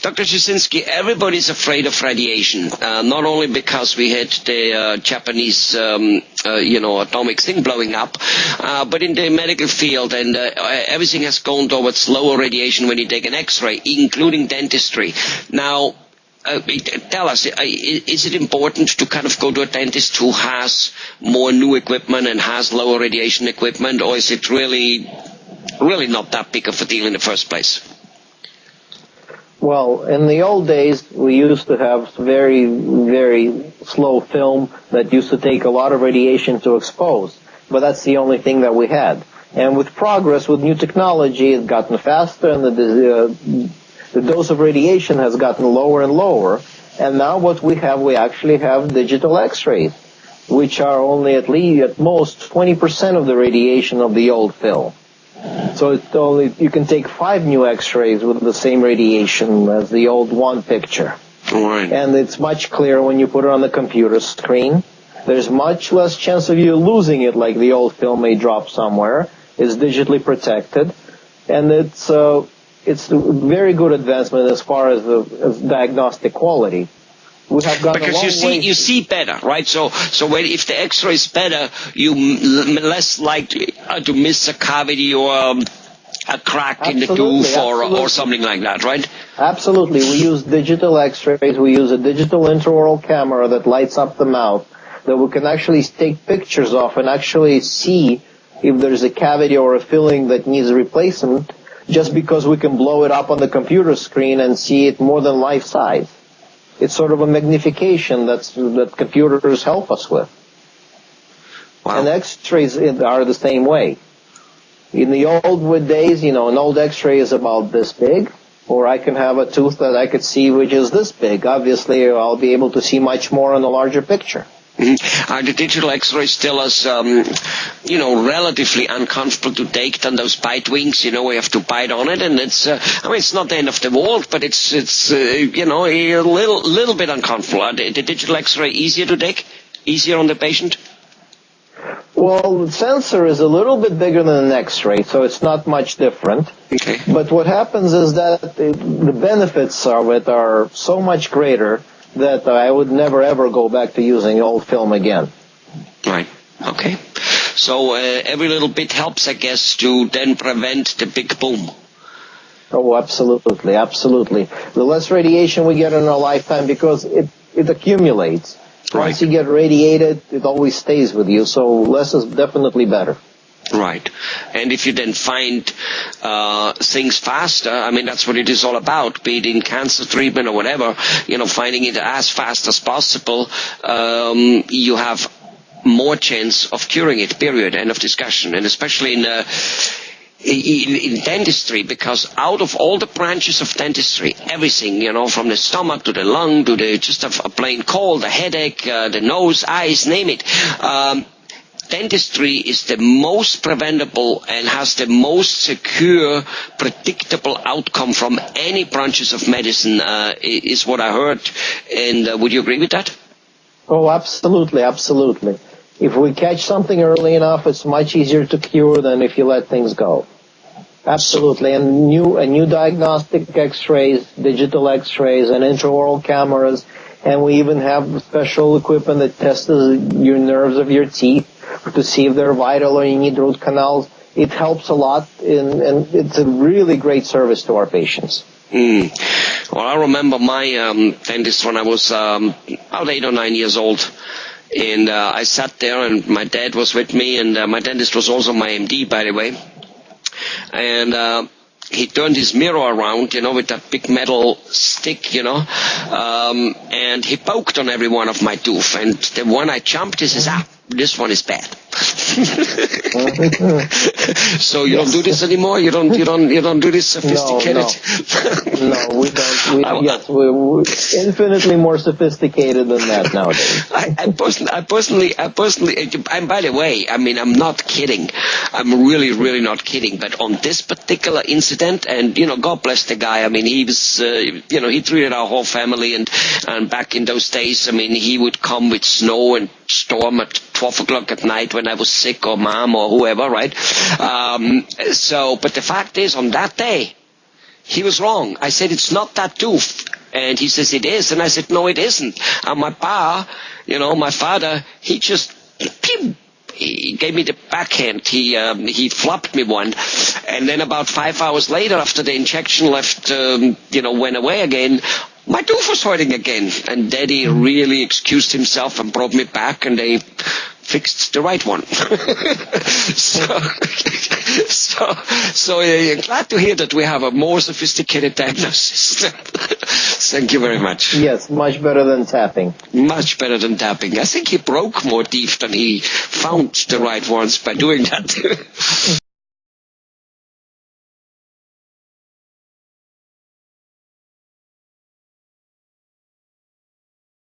Dr. Jasinski, everybody's afraid of radiation, not only because we had the Japanese, atomic thing blowing up, but in the medical field, and everything has gone towards lower radiation when you take an X-ray, including dentistry. Now, tell us, is it important to kind of go to a dentist who has more new equipment and has lower radiation equipment, or is it really not that big of a deal in the first place? Well, in the old days, we used to have very, very slow film that used to take a lot of radiation to expose, but that's the only thing that we had. And with progress, with new technology, it's gotten faster, and the dose of radiation has gotten lower and lower. And now what we actually have digital X-rays, which are only at most 20% of the radiation of the old film. So you can take 5 new X-rays with the same radiation as the old one picture. Right. And it's much clearer when you put it on the computer screen. There's much less chance of you losing it, like the old film may drop somewhere. It's digitally protected. And it's a very good advancement as far as diagnostic quality. We have gone because a long way. You see better, right? So if the X-ray is better, you less likely to miss a cavity or a crack in the tooth or something like that, right? Absolutely. We use digital X-rays. We use a digital intraoral camera that lights up the mouth that we can actually take pictures of and actually see if there's a cavity or a filling that needs replacement, just because we can blow it up on the computer screen and see it more than life size. It's sort of a magnification that computers help us with. Wow. And X-rays are the same way. In the old days, an old X-ray is about this big, or I can have a tooth that I could see which is this big. Obviously, I'll be able to see much more in a larger picture. Mm-hmm. Are the digital X-rays still as, relatively uncomfortable to take than those bite wings? We have to bite on it, and it's not the end of the world, but it's a little bit uncomfortable. Are the digital X-ray easier to take? Easier on the patient? Well, the sensor is a little bit bigger than an X-ray, so it's not much different. Okay. But what happens is that the benefits of it are so much greater that I would never ever go back to using old film again. Right. Okay. So every little bit helps, I guess, to then prevent the big boom. Oh, absolutely, absolutely. The less radiation we get in our lifetime, because it accumulates. Right. Once you get radiated, it always stays with you, so less is definitely better. Right. And if you then find things faster, that's what it is all about, be it in cancer treatment or whatever, finding it as fast as possible, you have more chance of curing it, period, end of discussion. And especially in dentistry, because out of all the branches of dentistry, everything, from the stomach to the lung to just a plain cold, a headache, the nose, eyes, name it, dentistry is the most preventable and has the most secure, predictable outcome from any branches of medicine, is what I heard. And would you agree with that? Oh, absolutely, absolutely. If we catch something early enough, it's much easier to cure than if you let things go. Absolutely. And new diagnostic X-rays, digital X-rays, and intraoral cameras, and we even have special equipment that tests your nerves of your teeth to see if they're vital or you need root canals. It helps a lot, and it's a really great service to our patients. Well, I remember my dentist when I was about 8 or 9 years old. And I sat there, and my dad was with me, and my dentist was also my MD, by the way. And he turned his mirror around, with that big metal stick, and he poked on every one of my tooth. And the one I jumped, he says, this one is bad. So you don't do this anymore? You don't do this sophisticated? No, we don't. We're infinitely more sophisticated than that nowadays. I personally, and by the way, I'm not kidding. I'm really, really not kidding. But on this particular incident, and God bless the guy. He was, he treated our whole family, and back in those days, he would come with snow and storm at 12 o'clock at night when I was sick, or mom or whoever, right? But the fact is, on that day, he was wrong. I said, it's not that tooth. And he says, it is. And I said, no, it isn't. And my my father, he just, he gave me the backhand. He flopped me one. And then about 5 hours later, after the injection went away again, my tooth was hurting again. And Daddy really excused himself and brought me back, and they fixed the right one. So glad to hear that we have a more sophisticated diagnosis. Thank you very much. Yes, much better than tapping. Much better than tapping. I think he broke more teeth than he found the right ones by doing that.